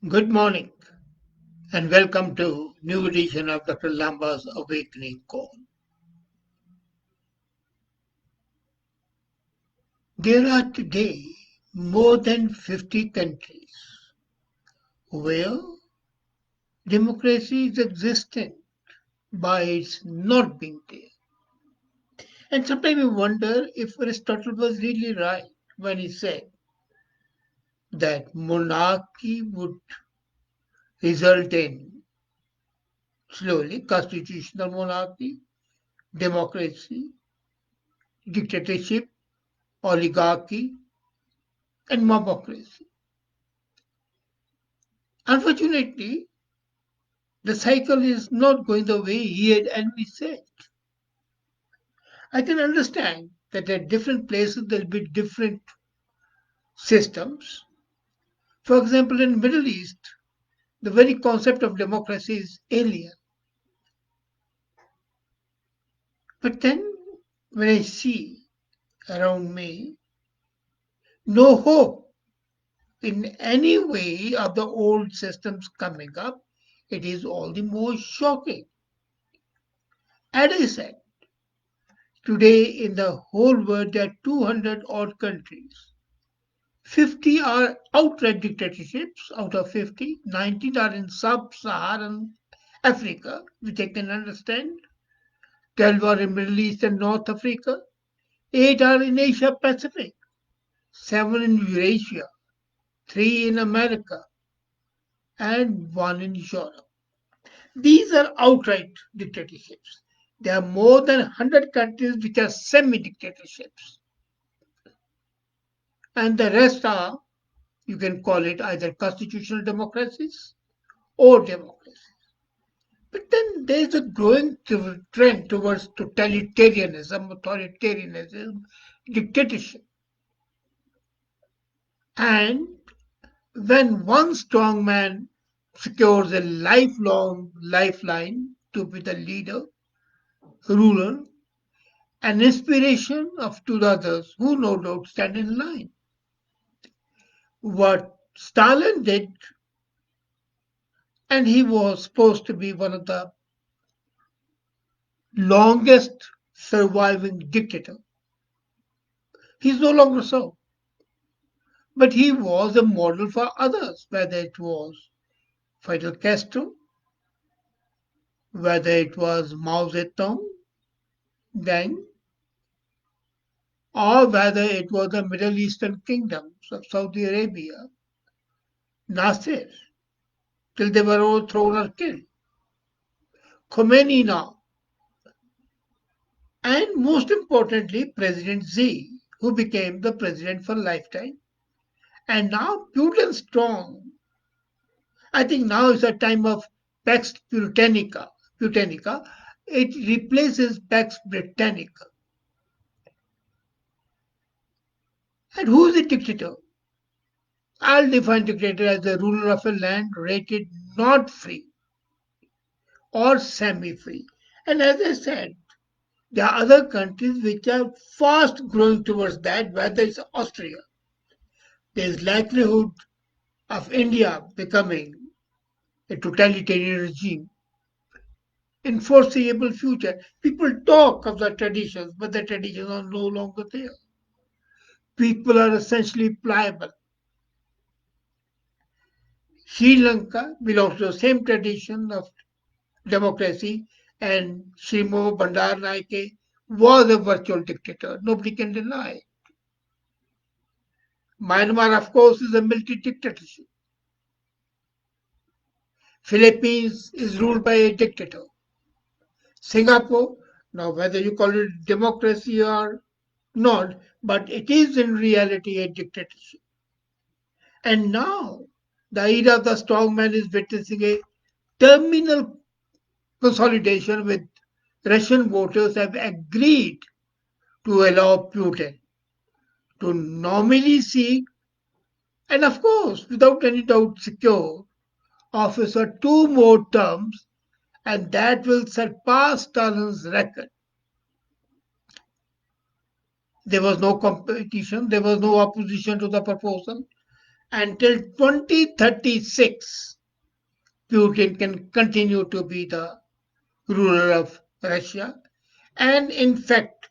Good morning and welcome to new edition of Dr. Lamba's Awakening Call. There are today more than 50 countries where democracy is existent by its not being there. And sometimes we wonder if Aristotle was really right when he said that monarchy would result in slowly constitutional monarchy, democracy, dictatorship, oligarchy, and mobocracy. Unfortunately, the cycle is not going the way he had envisaged. I can understand that at different places there will be different systems. For example, in the Middle East, the very concept of democracy is alien. But then when I see around me no hope in any way of the old systems coming up, it is all the more shocking. As I said, today in the whole world there are 200 odd countries. 50 are outright dictatorships out of 50. 19 are in sub-Saharan Africa, which I can understand. 12 are in Middle East and North Africa. 8 are in Asia Pacific. 7 in Eurasia. 3 in America. And 1 in Europe. These are outright dictatorships. There are more than 100 countries which are semi-dictatorships. And the rest are, you can call it either constitutional democracies or democracies. But then there's a growing trend towards totalitarianism, authoritarianism, dictatorship. And when one strong man secures a lifelong lifeline to be the leader, ruler, an inspiration of to the others who no doubt stand in line. What Stalin did, and he was supposed to be one of the longest surviving dictator. He's no longer so. But he was a model for others, whether it was Fidel Castro, whether it was Mao Zedong, then, or whether it was the Middle Eastern kingdoms of Saudi Arabia, Nasser, till they were overthrown or killed, Khomeini now, and most importantly, President Xi, who became the president for lifetime. And now Putin strong. I think now is a time of Pax Puritanica. Putanica. It replaces Pax Britannica. And who is a dictator? I'll define dictator as the ruler of a land rated not free or semi-free. And as I said, there are other countries which are fast growing towards that, whether it's Austria. There's likelihood of India becoming a totalitarian regime in foreseeable future. People talk of the traditions, but the traditions are no longer there. People are essentially pliable. Sri Lanka belongs to the same tradition of democracy, and Shimo Bandaranaike was a virtual dictator. Nobody can deny it. Myanmar, of course, is a military dictatorship. Philippines is ruled by a dictator. Singapore, now whether you call it democracy or not, but it is in reality a dictatorship. And now the era of the strongman is witnessing a terminal consolidation with Russian voters have agreed to allow Putin to nominally seek and of course without any doubt secure office for two more terms, and that will surpass Stalin's record. There was no competition, there was no opposition to the proposal, until 2036. Putin can continue to be the ruler of Russia and, in fact,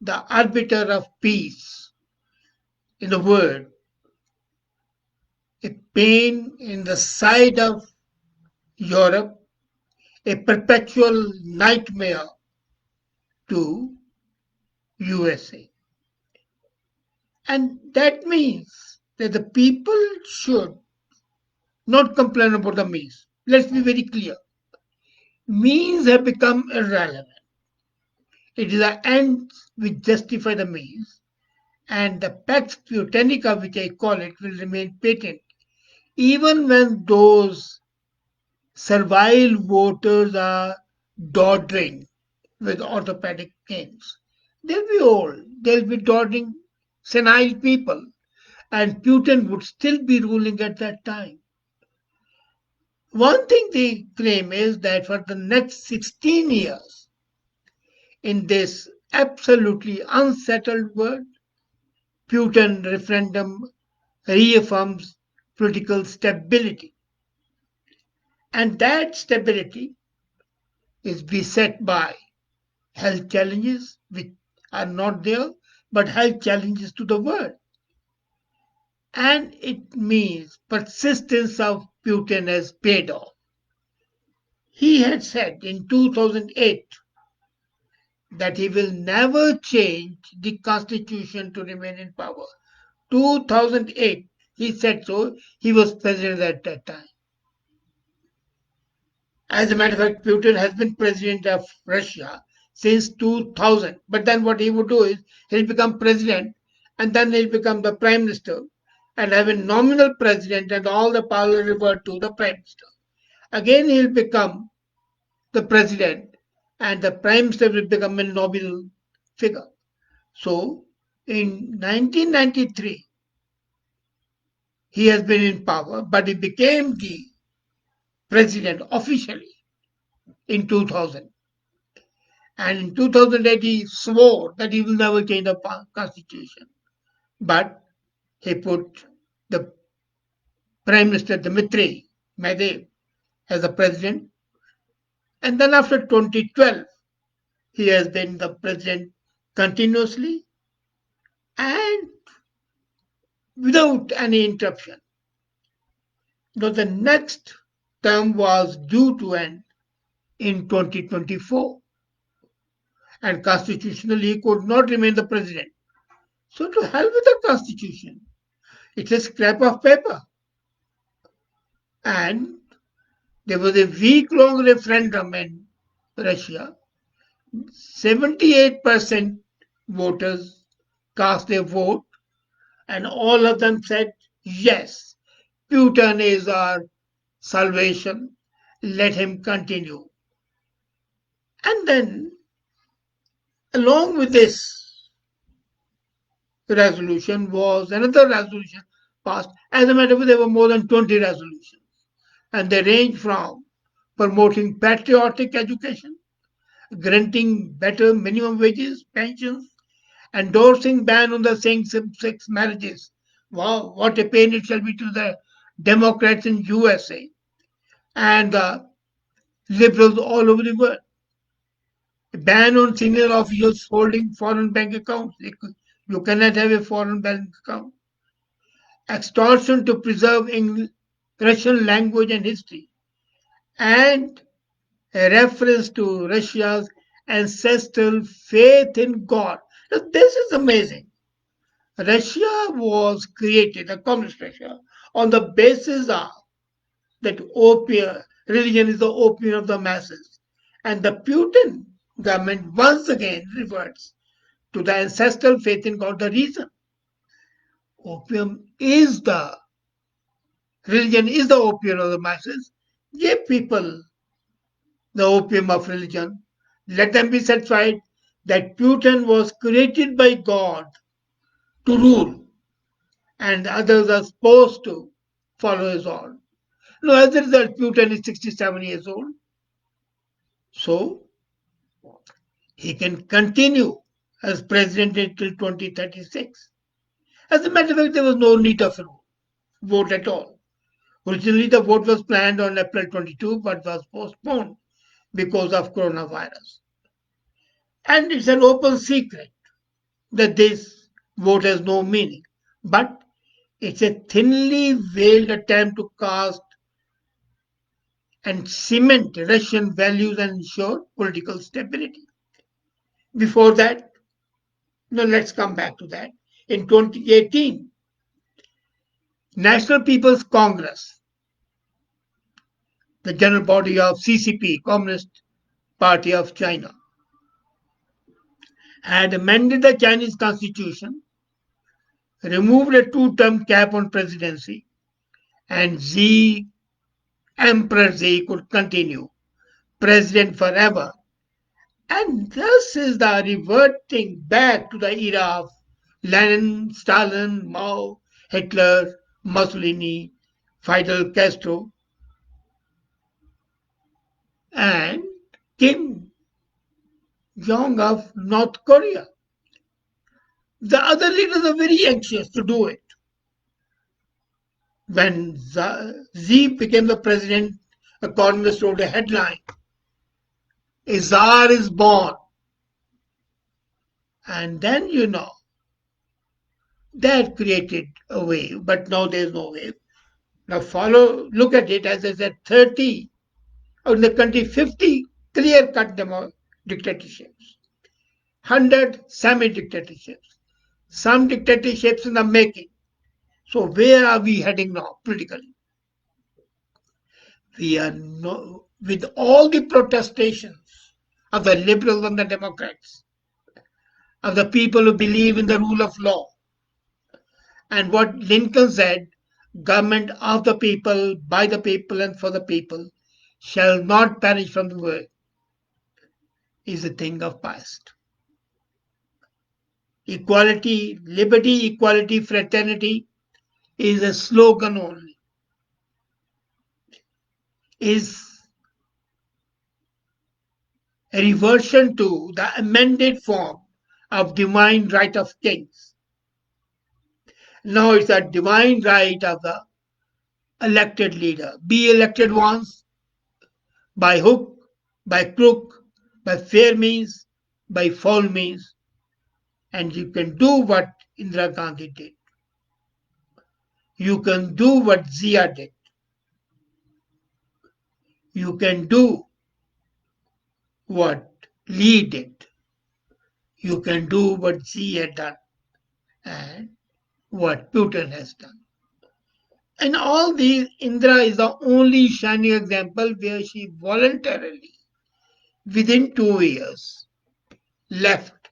the arbiter of peace in the world, a pain in the side of Europe, a perpetual nightmare to USA. And that means that the people should not complain about the means. Let's be very clear. Means have become irrelevant. It is the ends which justify the means, and the pax Putinica, which I call it, will remain patent, even when those servile voters are dodging with orthopedic canes. They'll be old, they'll be dodging senile people, and Putin would still be ruling at that time. One thing they claim is that for the next 16 years, in this absolutely unsettled world, Putin referendum reaffirms political stability. And that stability is beset by health challenges, which are not there, but health challenges to the world. And it means persistence of Putin has paid off. He had said in 2008 that he will never change the constitution to remain in power. 2008, he said so. He was president at that time. As a matter of fact, Putin has been president of Russia since 2000. But then what he would do is he'll become president and then he'll become the prime minister and have a nominal president and all the power revert to the prime minister. Again, he'll become the president and the prime minister will become a nominal figure. So in 1993, he has been in power, but he became the president officially in 2000. And in 2008, he swore that he will never change the constitution. But he put the Prime Minister Dmitry Medvedev as the president. And then after 2012, he has been the president continuously and without any interruption. Now, the next term was due to end in 2024. And constitutionally, he could not remain the president. So, to hell with the constitution. It's a scrap of paper. And there was a week-long referendum in Russia. 78% voters cast their vote, and all of them said, yes, Putin is our salvation. Let him continue. And then, along with this resolution, was another resolution passed. As a matter of fact, there were more than 20 resolutions, and they range from promoting patriotic education, granting better minimum wages, pensions, endorsing ban on the same-sex marriages. Wow, what a pain it shall be to the Democrats in USA and the liberals all over the world. A ban on senior officials holding foreign bank accounts. You cannot have a foreign bank account. Extortion to preserve English, Russian language and history. And a reference to Russia's ancestral faith in God. Now, this is amazing. Russia was created, the communist Russia, on the basis of that opium, religion is the opium of the masses. And the Putin government once again reverts to the ancestral faith in God, the reason. Opium is the religion is the opium of the masses. Give people the opium of religion. Let them be satisfied that Putin was created by God to rule, and others are supposed to follow his order. No, as a result, Putin is 67 years old, so he can continue as president until 2036. As a matter of fact, there was no need of rule. vote at all. Originally, the vote was planned on April 22 but was postponed because of coronavirus. And it's an open secret that this vote has no meaning. But it's a thinly veiled attempt to cast and cement Russian values and ensure political stability. Before that, now let's come back to that. In 2018, National People's Congress, the general body of CCP, Communist Party of China, had amended the Chinese constitution, removed a two-term cap on presidency, and Emperor Xi could continue president forever. And this is the reverting back to the era of Lenin, Stalin, Mao, Hitler, Mussolini, Fidel Castro, and Kim Jong of North Korea. The other leaders are very anxious to do it. When Xi became the president, economists wrote a headline, "A Tsar is born." And then, that created a wave, but now there's no wave. Now look at it, as I said, 30, or in the country, 50 clear-cut dictatorships, 100 semi-dictatorships, some dictatorships in the making. So where are we heading now politically? We are no, with all the protestations of the liberals and the Democrats, of the people who believe in the rule of law, and what Lincoln said, government of the people, by the people, and for the people, shall not perish from the earth, is a thing of past. Equality, liberty, equality, fraternity is a slogan only, is a reversion to the amended form of divine right of kings. Now it's a divine right of the elected leader. Be elected once, by hook, by crook, by fair means, by foul means, and you can do what Indira Gandhi did. You can do what Zia did. You can do what Lee did. You can do what Xi had done and what Putin has done. And all these, Indira is the only shining example where she voluntarily, within 2 years, left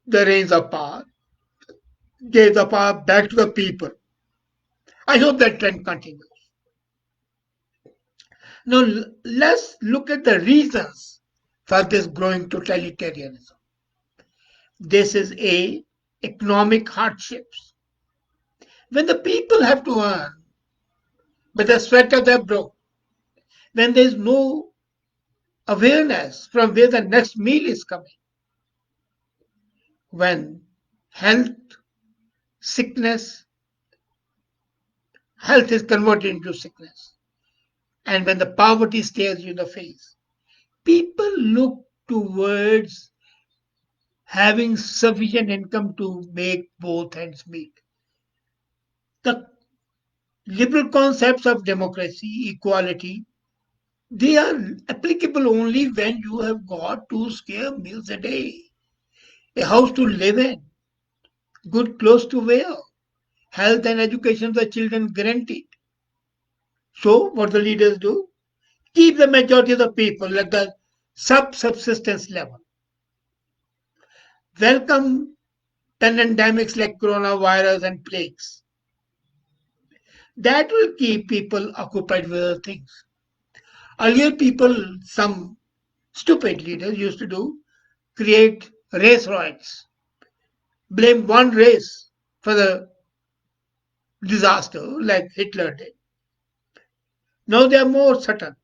the reins of power, gave the power back to the people. I hope that trend continues. Now, let's look at the reasons for this growing totalitarianism. This is economic hardships. When the people have to earn by the sweat of their brow, when there is no awareness from where the next meal is coming, when health, sickness, health is converted into sickness, and when the poverty stares you in the face, people look towards having sufficient income to make both ends meet. The liberal concepts of democracy, equality, they are applicable only when you have got 2 square meals a day, a house to live in, good clothes to wear, health and education of the children guaranteed. So, what the leaders do? Keep the majority of the people at the subsistence level. Welcome pandemics like coronavirus and plagues. That will keep people occupied with other things. Earlier, people, some stupid leaders used to do, create race riots, blame one race for the disaster like Hitler did. Now they are more certain.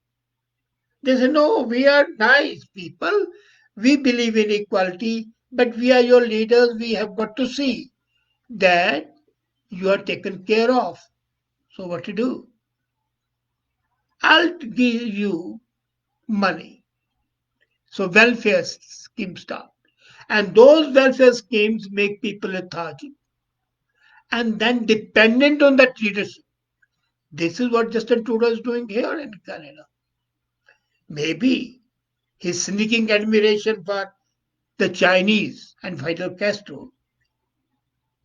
They say, no, we are nice people. We believe in equality, but we are your leaders. We have got to see that you are taken care of. So what to do? I'll give you money. So welfare schemes start. And those welfare schemes make people lethargic and then dependent on that leadership. This is what Justin Trudeau is doing here in Canada. Maybe his sneaking admiration for the Chinese and Fidel Castro.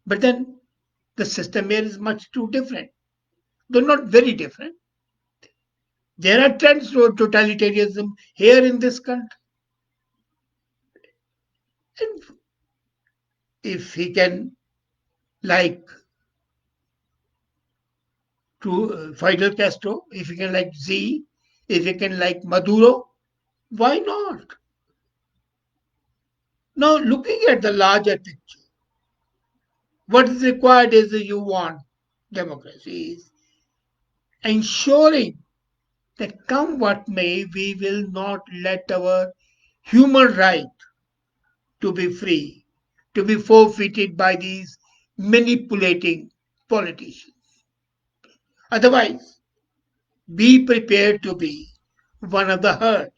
But then the system here is much too different. They're not very different. There are trends toward totalitarianism here in this country. And if he can, like to Fidel Castro, if he can like Z, if he can like Maduro, why not? Now, looking at the larger picture, what is required is that you want democracy, is ensuring that come what may, we will not let our human right to be free, to be forfeited by these manipulating politicians. Otherwise, be prepared to be one of the herd,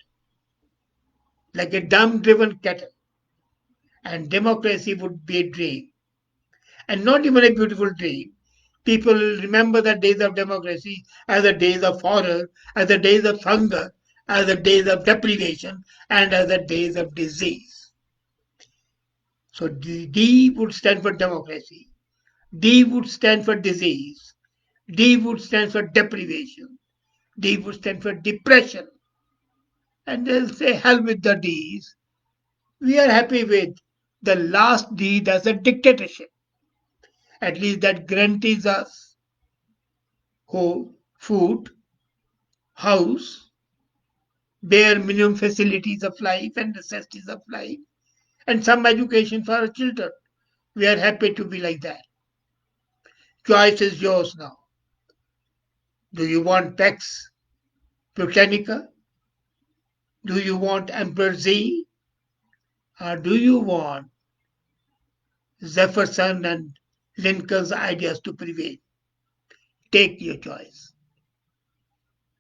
like a dumb driven cattle, and democracy would be a dream, and not even a beautiful dream. People will remember the days of democracy as the days of horror, as the days of hunger, as the days of deprivation, and as the days of disease. So D would stand for democracy. D would stand for disease. D would stand for deprivation. D would stand for depression. And they'll say, hell with the D's. We are happy with the last D, that's a dictatorship. At least that guarantees us food, house, bare minimum facilities of life and necessities of life, and some education for our children. We are happy to be like that. Choice is yours now. Do you want Pax Putinica? Do you want Emperor Z? Or do you want Jefferson and Lincoln's ideas to prevail? Take your choice.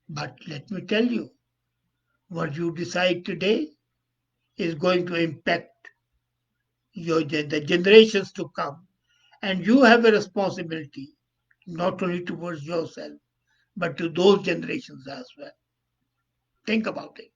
But let me tell you, what you decide today is going to impact the generations to come. And you have a responsibility, not only towards yourself, but to those generations as well. Think about it.